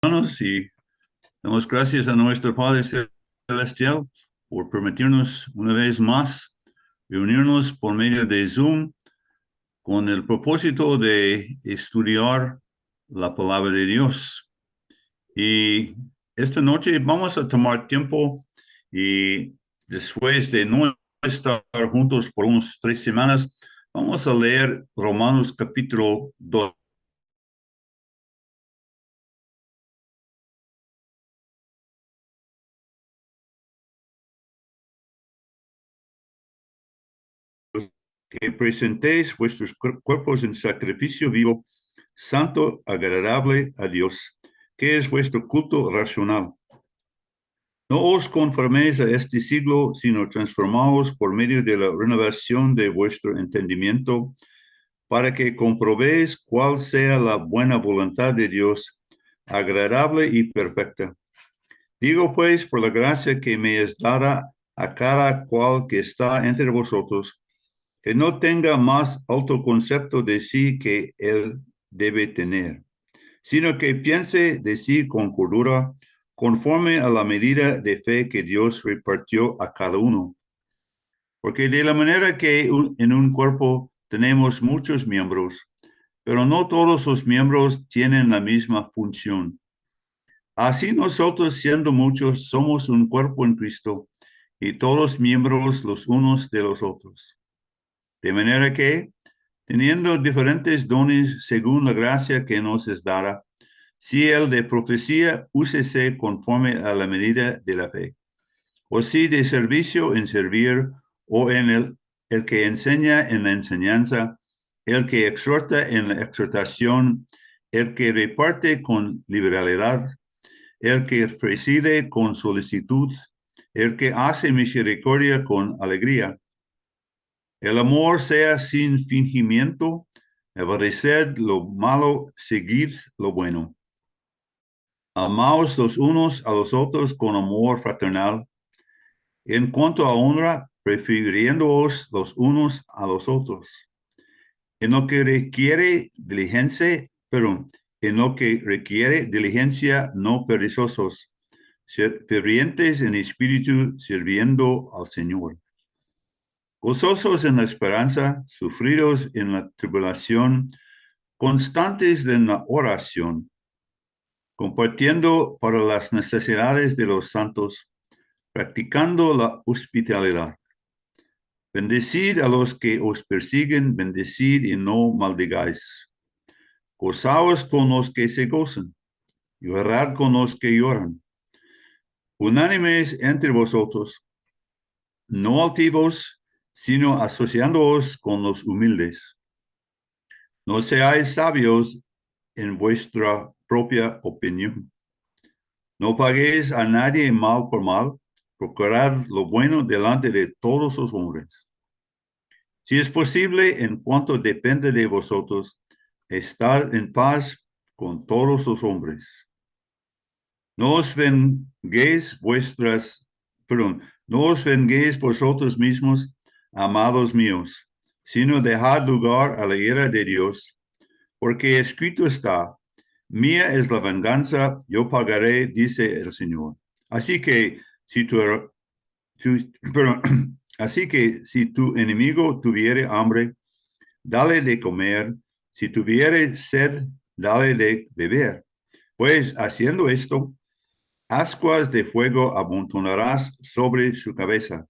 hermanos, y damos gracias a nuestro Padre Celestial por permitirnos una vez más reunirnos por medio de Zoom con el propósito de estudiar la palabra de Dios. Y esta noche vamos a tomar tiempo y después de no estar juntos por unas 3 semanas, vamos a leer Romanos capítulo 2. Que presentéis vuestros cuerpos en sacrificio vivo, santo, agradable a Dios, que es vuestro culto racional. No os conforméis a este siglo, sino transformaos por medio de la renovación de vuestro entendimiento, para que comprobéis cuál sea la buena voluntad de Dios, agradable y perfecta. Digo pues, por la gracia que me es dada a cada cual que está entre vosotros, que no tenga más autoconcepto de sí que él debe tener, sino que piense de sí con cordura, conforme a la medida de fe que Dios repartió a cada uno. Porque de la manera que en un cuerpo tenemos muchos miembros, pero no todos los miembros tienen la misma función. Así nosotros, siendo muchos, somos un cuerpo en Cristo, y todos miembros los unos de los otros. De manera que, teniendo diferentes dones según la gracia que nos es dada, si el de profecía, úsese conforme a la medida de la fe, o si de servicio en servir, o en el que enseña en la enseñanza, el que exhorta en la exhortación, el que reparte con liberalidad, el que preside con solicitud, el que hace misericordia con alegría. El amor sea sin fingimiento, aborreced lo malo, seguid lo bueno. Amaos los unos a los otros con amor fraternal. En cuanto a honra, prefiriéndoos los unos a los otros. En lo que requiere diligencia, no perezosos, fervientes en espíritu, sirviendo al Señor. Gozosos en la esperanza, sufridos en la tribulación, constantes en la oración, compartiendo para las necesidades de los santos, practicando la hospitalidad. Bendecid a los que os persiguen, bendecid y no maldigáis. Gozaos con los que se gozan, llorad con los que lloran. Unánimes entre vosotros, no altivos, sino asociándoos con los humildes. No seáis sabios en vuestra propia opinión. No paguéis a nadie mal por mal, procurad lo bueno delante de todos los hombres. Si es posible, en cuanto depende de vosotros, estad en paz con todos los hombres. No os venguéis vosotros mismos, amados míos, sino dejad lugar a la ira de Dios, porque escrito está: mía es la venganza, yo pagaré, dice el Señor. Así que si tu enemigo tuviere hambre, dale de comer; si tuviere sed, dale de beber. Pues haciendo esto, ascuas de fuego amontonarás sobre su cabeza.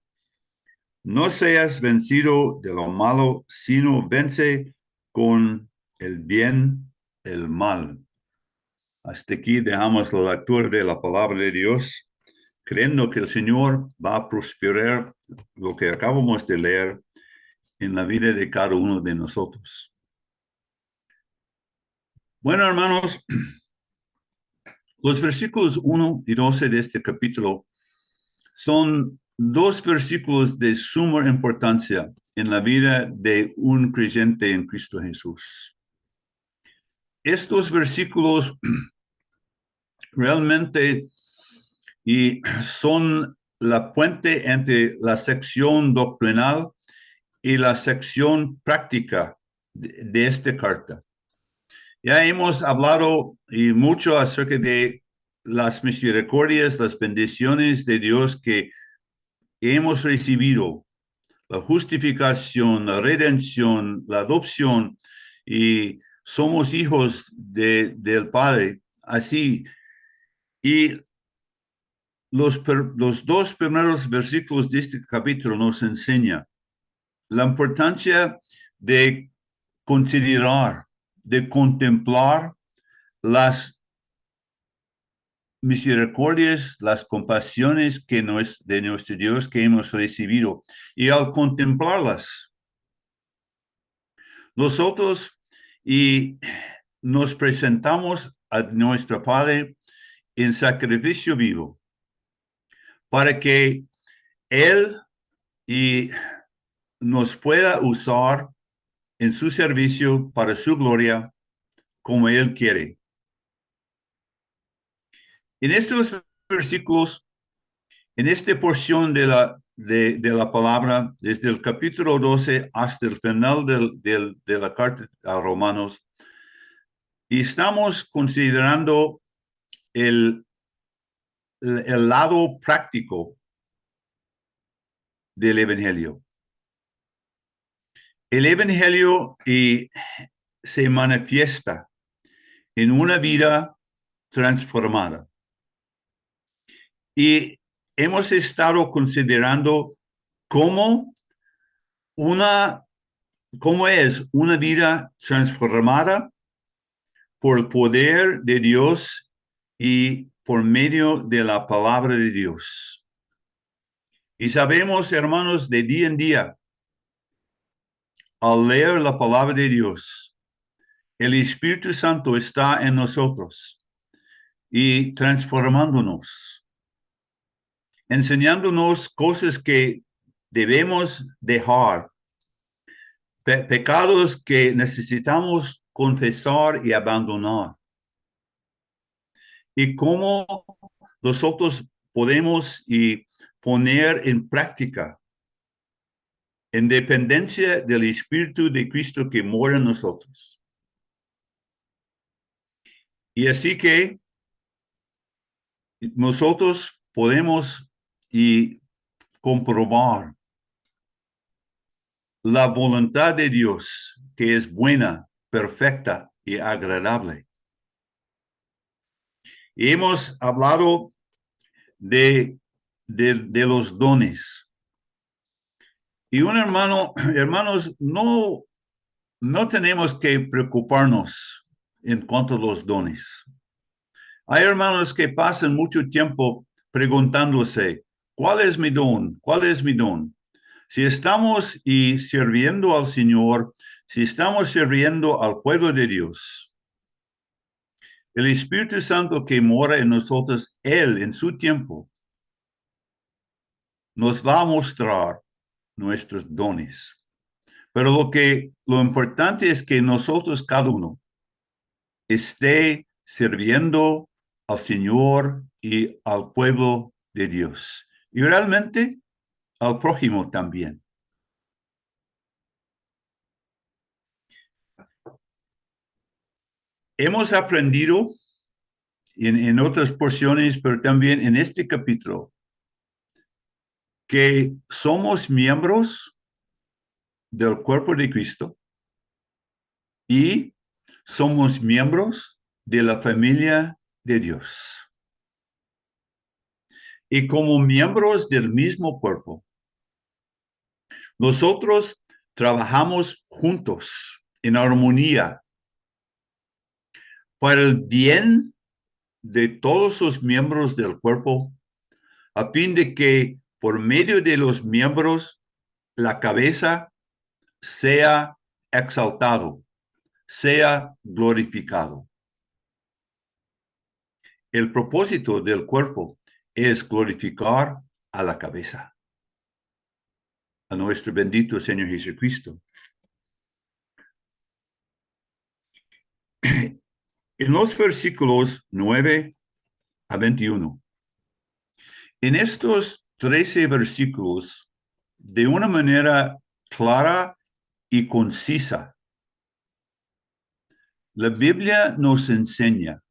No seas vencido de lo malo, sino vence con el bien el mal. Hasta aquí dejamos la lectura de la palabra de Dios, creyendo que el Señor va a prosperar lo que acabamos de leer en la vida de cada uno de nosotros. Bueno, hermanos, los versículos 1 y 12 de este capítulo son 2 versículos de suma importancia en la vida de un creyente en Cristo Jesús. Estos versículos realmente son la puente entre la sección doctrinal y la sección práctica de esta carta. Ya hemos hablado mucho acerca de las misericordias, las bendiciones de Dios que hemos recibido, la justificación, la redención, la adopción, y somos hijos del Padre. Así, y los dos primeros versículos de este capítulo nos enseñan la importancia de considerar, de contemplar las misericordias, las compasiones de nuestro Dios que hemos recibido. Y al contemplarlas, nosotros y nos presentamos a nuestro Padre en sacrificio vivo para que Él y nos pueda usar en su servicio para su gloria como Él quiere. En estos versículos, en esta porción de la palabra, desde el capítulo 12 hasta el final de la carta a Romanos, y estamos considerando el lado práctico del Evangelio. El Evangelio se manifiesta en una vida transformada. Y hemos estado considerando cómo es una vida transformada por el poder de Dios y por medio de la palabra de Dios. Y sabemos, hermanos, de día en día, al leer la palabra de Dios, el Espíritu Santo está en nosotros y transformándonos, enseñándonos cosas que debemos dejar, pecados que necesitamos confesar y abandonar. Y cómo nosotros podemos poner en práctica en dependencia del Espíritu de Cristo que mora en nosotros. Y así que nosotros podemos comprobar la voluntad de Dios, que es buena, perfecta y agradable. Y hemos hablado de los dones. Y hermanos, no tenemos que preocuparnos en cuanto a los dones. Hay hermanos que pasan mucho tiempo preguntándose, ¿cuál es mi don? ¿Cuál es mi don? Si estamos sirviendo al Señor, si estamos sirviendo al pueblo de Dios, el Espíritu Santo que mora en nosotros, Él en su tiempo, nos va a mostrar nuestros dones. Pero lo importante es que nosotros, cada uno, esté sirviendo al Señor y al pueblo de Dios. Y realmente al prójimo también. Hemos aprendido en otras porciones, pero también en este capítulo, que somos miembros del cuerpo de Cristo y somos miembros de la familia de Dios. Y como miembros del mismo cuerpo, nosotros trabajamos juntos en armonía para el bien de todos los miembros del cuerpo, a fin de que por medio de los miembros la cabeza sea exaltado, sea glorificado. El propósito del cuerpo es glorificar a la cabeza, a nuestro bendito Señor Jesucristo. En los versículos 9 a 21, en estos 13 versículos, de una manera clara y concisa, la Biblia nos enseña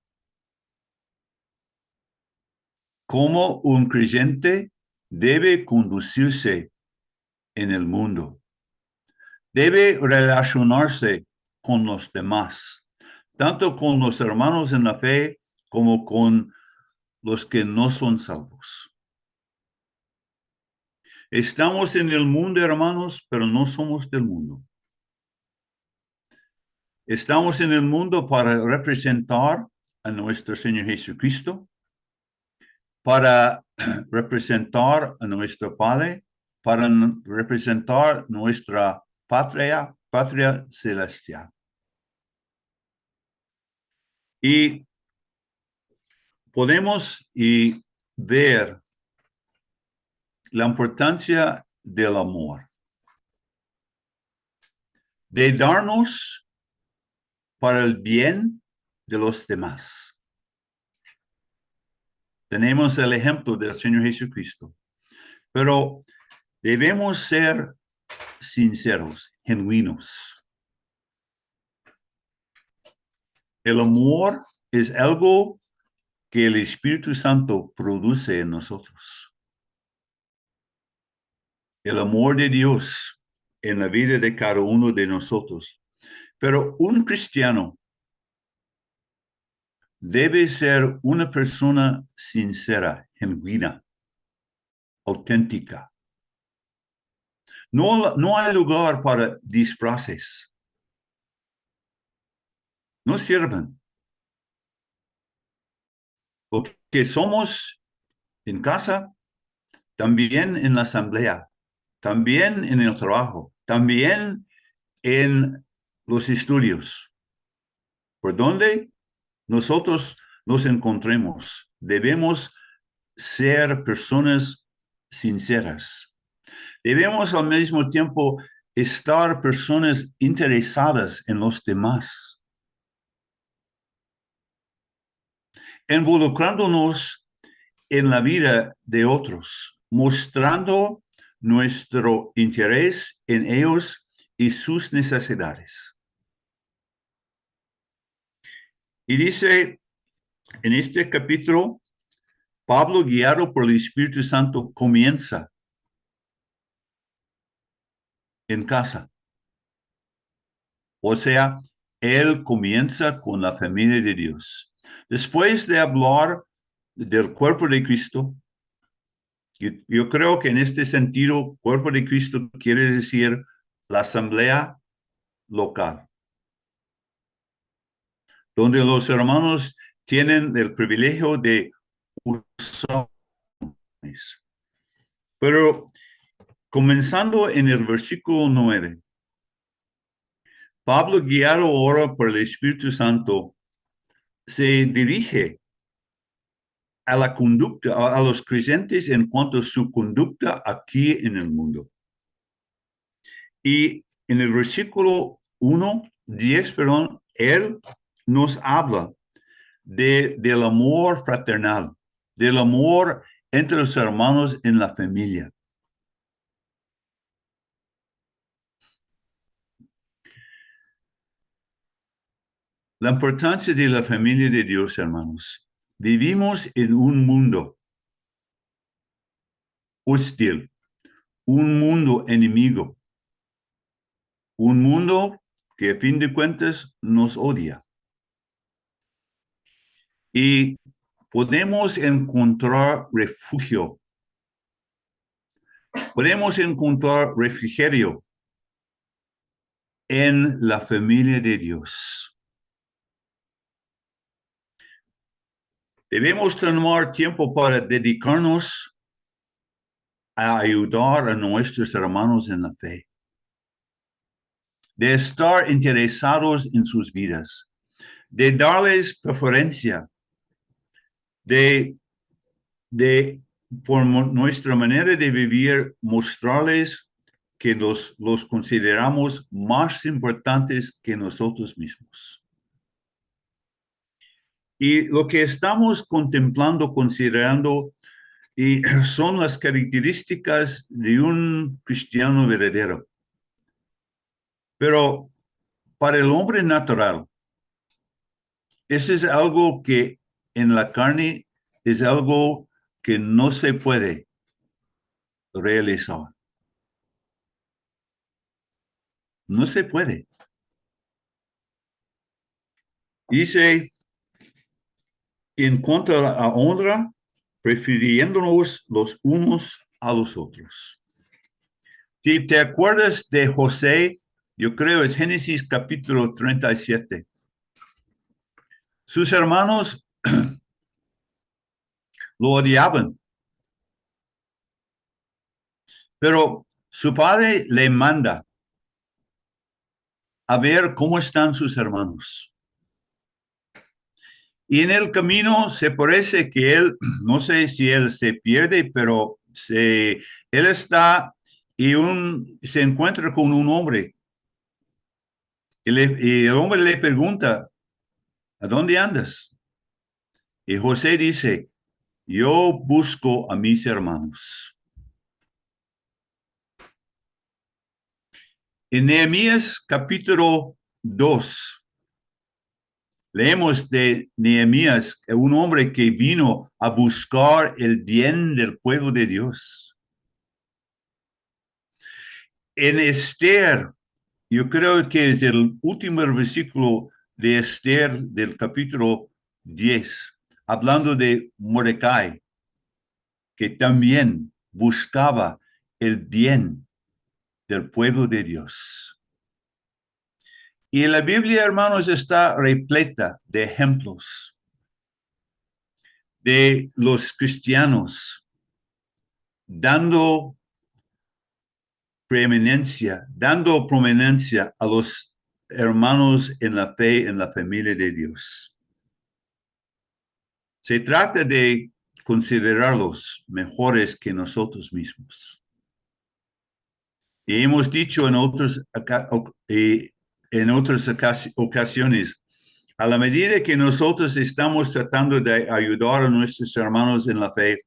cómo un creyente debe conducirse en el mundo. Debe relacionarse con los demás, tanto con los hermanos en la fe como con los que no son salvos. Estamos en el mundo, hermanos, pero no somos del mundo. Estamos en el mundo para representar a nuestro Señor Jesucristo, para representar a nuestro Padre, para representar nuestra patria celestial. Y podemos ver la importancia del amor, de darnos para el bien de los demás. Tenemos el ejemplo del Señor Jesucristo, pero debemos ser sinceros, genuinos. El amor es algo que el Espíritu Santo produce en nosotros. El amor de Dios en la vida de cada uno de nosotros. Pero un cristiano debe ser una persona sincera, genuina, auténtica. No hay lugar para disfraces. No sirven. Porque somos en casa, también en la asamblea, también en el trabajo, también en los estudios. ¿Por dónde nosotros nos encontremos? Debemos ser personas sinceras. Debemos al mismo tiempo estar personas interesadas en los demás, involucrándonos en la vida de otros, mostrando nuestro interés en ellos y sus necesidades. Y dice en este capítulo, Pablo, guiado por el Espíritu Santo, comienza en casa. O sea, él comienza con la familia de Dios. Después de hablar del cuerpo de Cristo, yo creo que en este sentido, cuerpo de Cristo quiere decir la asamblea local, donde los hermanos tienen el privilegio de usar. Pero comenzando en el versículo 9, Pablo, guiado ahora por el Espíritu Santo, se dirige a la conducta, a los creyentes en cuanto a su conducta aquí en el mundo. Y en el versículo 10, él nos habla del amor fraternal, del amor entre los hermanos en la familia. La importancia de la familia de Dios, hermanos. Vivimos en un mundo hostil, un mundo enemigo, un mundo que a fin de cuentas nos odia. Y podemos encontrar refugio, podemos encontrar refrigerio en la familia de Dios. Debemos tomar tiempo para dedicarnos a ayudar a nuestros hermanos en la fe, de estar interesados en sus vidas, de darles preferencia, por nuestra manera de vivir, mostrarles que los consideramos más importantes que nosotros mismos. Y lo que estamos contemplando, considerando, son las características de un cristiano verdadero. Pero para el hombre natural, eso es algo que en la carne es algo que no se puede realizar. No se puede. Dice, en cuanto a la honra, prefiriéndonos los unos a los otros. Si te acuerdas de José, yo creo es Génesis capítulo 37. Sus hermanos lo odiaban, pero su padre le manda a ver cómo están sus hermanos. Y en el camino se parece que él, no sé si él se pierde, pero él está y se encuentra con un hombre. Y el hombre le pregunta, ¿a dónde andas? Y José dice, yo busco a mis hermanos. En Nehemías capítulo 2, leemos de Nehemías, un hombre que vino a buscar el bien del pueblo de Dios. En Esther, yo creo que es el último versículo de Esther del capítulo 10, hablando de Mordecai, que también buscaba el bien del pueblo de Dios. Y la Biblia, hermanos, está repleta de ejemplos de los cristianos dando prominencia a los hermanos en la fe, en la familia de Dios. Se trata de considerarlos mejores que nosotros mismos. Y hemos dicho en otras ocasiones, a la medida que nosotros estamos tratando de ayudar a nuestros hermanos en la fe,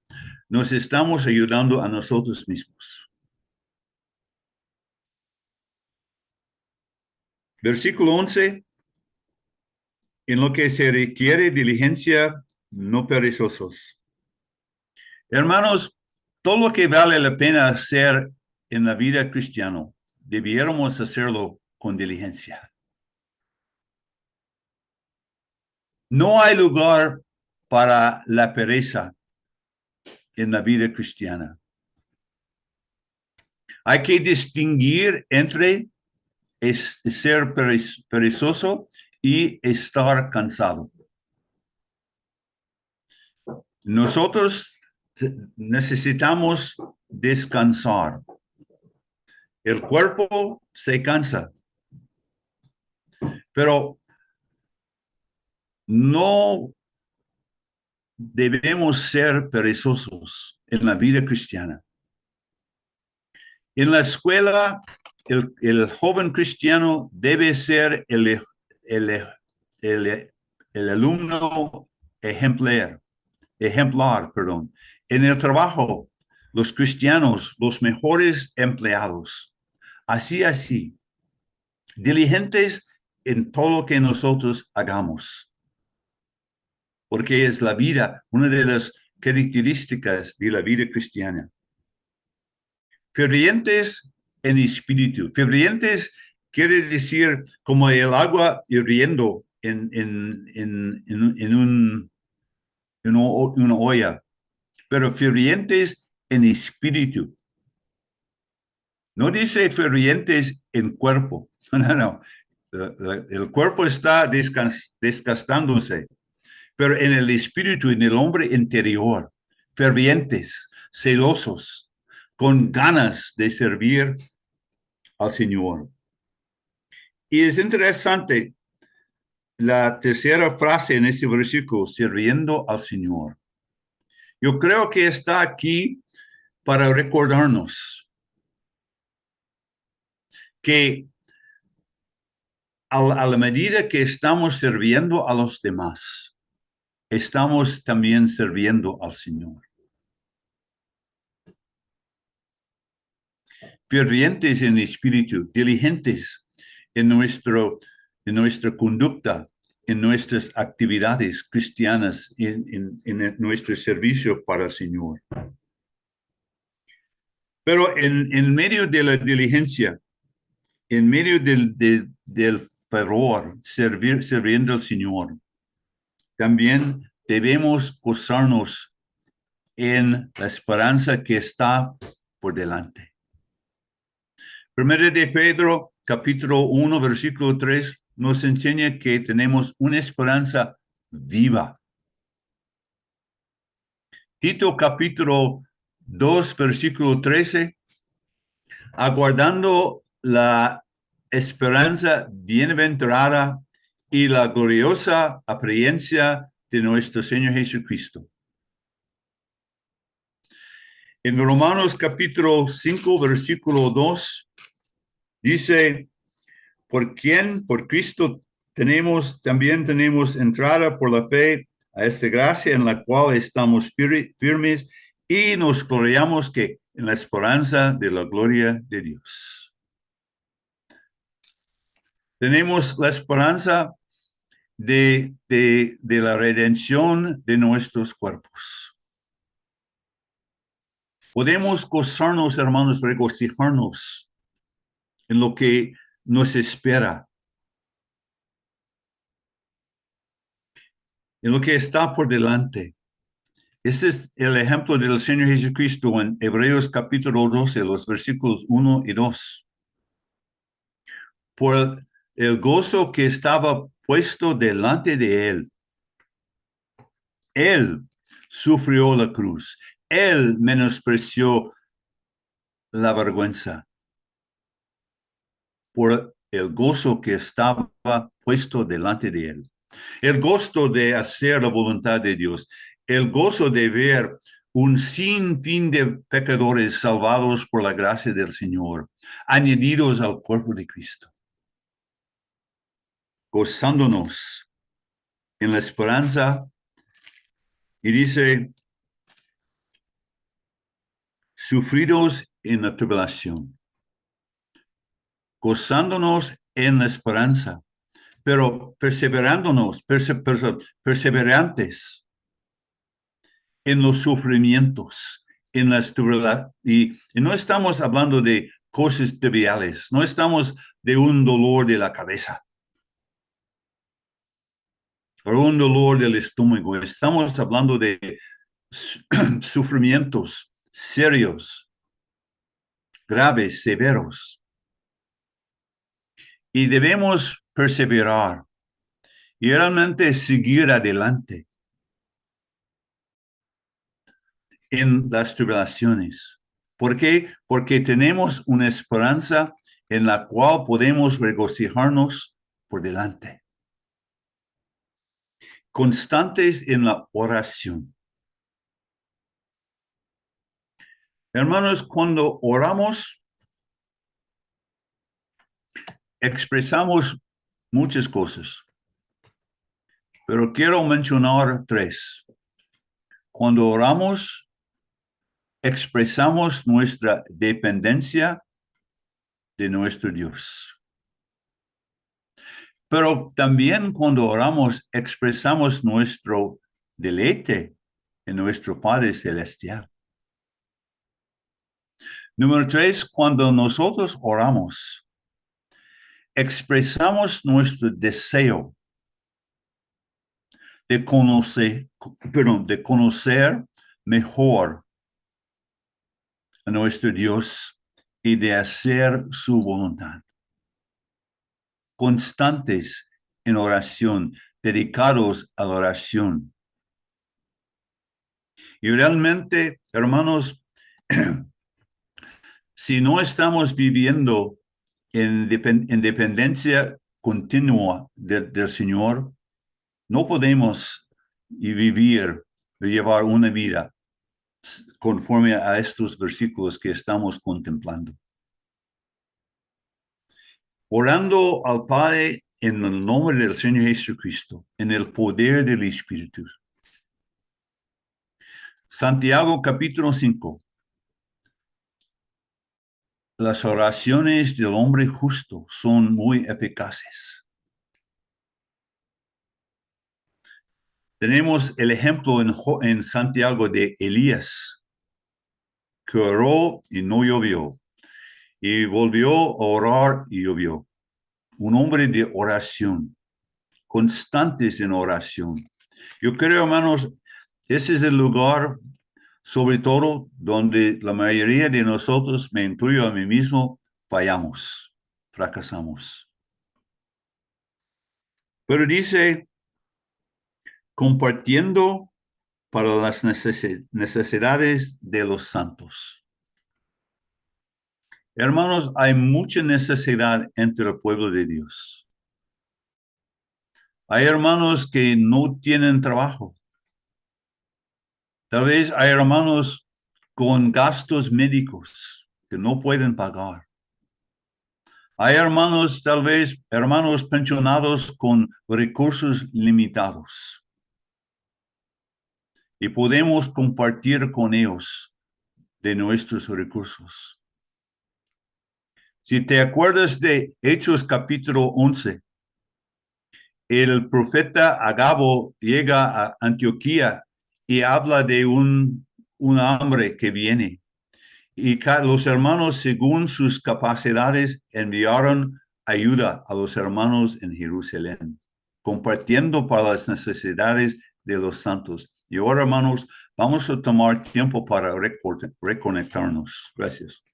nos estamos ayudando a nosotros mismos. Versículo 11. En lo que se requiere diligencia, no perezosos. Hermanos, todo lo que vale la pena hacer en la vida cristiana, debiéramos hacerlo con diligencia. No hay lugar para la pereza en la vida cristiana. Hay que distinguir entre ser perezoso y estar cansado. Nosotros necesitamos descansar. El cuerpo se cansa, pero no debemos ser perezosos en la vida cristiana. En la escuela, el joven cristiano debe ser el alumno ejemplar. En el trabajo, los cristianos, los mejores empleados. Así. Diligentes en todo lo que nosotros hagamos. Porque es la vida, una de las características de la vida cristiana. Fervientes en espíritu. Fervientes quiere decir como el agua hirviendo en una olla, pero fervientes en espíritu. No dice fervientes en cuerpo, no. El cuerpo está desgastándose, pero en el espíritu, en el hombre interior, fervientes, celosos, con ganas de servir al Señor. Y es interesante la tercera frase en este versículo, sirviendo al Señor. Yo creo que está aquí para recordarnos que a la medida que estamos sirviendo a los demás, estamos también sirviendo al Señor. Fervientes en espíritu, diligentes en nuestra conducta, en nuestras actividades cristianas, en nuestro servicio para el Señor. Pero en medio de la diligencia, en medio del fervor, sirviendo al Señor, también debemos gozarnos en la esperanza que está por delante. Primero de Pedro, capítulo 1, versículo 3, nos enseña que tenemos una esperanza viva. Tito, capítulo 2, versículo 13, aguardando la esperanza bienaventurada y la gloriosa apariencia de nuestro Señor Jesucristo. En Romanos capítulo 5, versículo 2, dice, por Cristo también tenemos entrada por la fe a esta gracia en la cual estamos firmes y nos gloriamos que en la esperanza de la gloria de Dios. Tenemos la esperanza de la redención de nuestros cuerpos. Podemos gozarnos, hermanos, regocijarnos en lo que nos espera, en lo que está por delante. Este es el ejemplo del Señor Jesucristo en Hebreos capítulo 12, los versículos 1 y 2. Por el gozo que estaba puesto delante de él sufrió la cruz. Él menospreció la vergüenza por el gozo que estaba puesto delante de él. El gozo de hacer la voluntad de Dios. El gozo de ver un sinfín de pecadores salvados por la gracia del Señor, añadidos al cuerpo de Cristo. Gozándonos en la esperanza. Y dice, sufridos en la tribulación, gozándonos en la esperanza, pero perseverantes en los sufrimientos, en las tribulaciones. Y no estamos hablando de cosas triviales, no estamos de un dolor de la cabeza o un dolor del estómago, estamos hablando de sufrimientos serios, graves, severos. Y debemos perseverar y realmente seguir adelante en las tribulaciones. ¿Por qué? Porque tenemos una esperanza en la cual podemos regocijarnos por delante. Constantes en la oración. Hermanos, cuando oramos, expresamos muchas cosas, pero quiero mencionar tres. Cuando oramos, expresamos nuestra dependencia de nuestro Dios. Pero también cuando oramos, expresamos nuestro deleite en nuestro Padre Celestial. Número 3, cuando nosotros oramos, expresamos nuestro deseo de conocer mejor a nuestro Dios y de hacer su voluntad. Constantes en oración, dedicados a la oración. Y realmente, hermanos, si no estamos viviendo en dependencia continua del Señor, no podemos vivir, llevar una vida conforme a estos versículos que estamos contemplando. Orando al Padre en el nombre del Señor Jesucristo, en el poder del Espíritu. Santiago capítulo 5. Las oraciones del hombre justo son muy eficaces. Tenemos el ejemplo en Santiago de Elías, que oró y no llovió, y volvió a orar y llovió. Un hombre de oración, constantes en oración. Yo creo, hermanos, ese es el lugar, sobre todo, donde la mayoría de nosotros, me incluyo a mí mismo, fallamos, fracasamos. Pero dice, compartiendo para las necesidades de los santos. Hermanos, hay mucha necesidad entre el pueblo de Dios. Hay hermanos que no tienen trabajo. Tal vez hay hermanos con gastos médicos que no pueden pagar. Hay hermanos, tal vez hermanos pensionados con recursos limitados. Y podemos compartir con ellos de nuestros recursos. Si te acuerdas de Hechos capítulo 11, el profeta Agabo llega a Antioquía y habla de un hambre que viene. Y los hermanos, según sus capacidades, enviaron ayuda a los hermanos en Jerusalén, compartiendo para las necesidades de los santos. Y ahora, hermanos, vamos a tomar tiempo para reconectarnos. Gracias.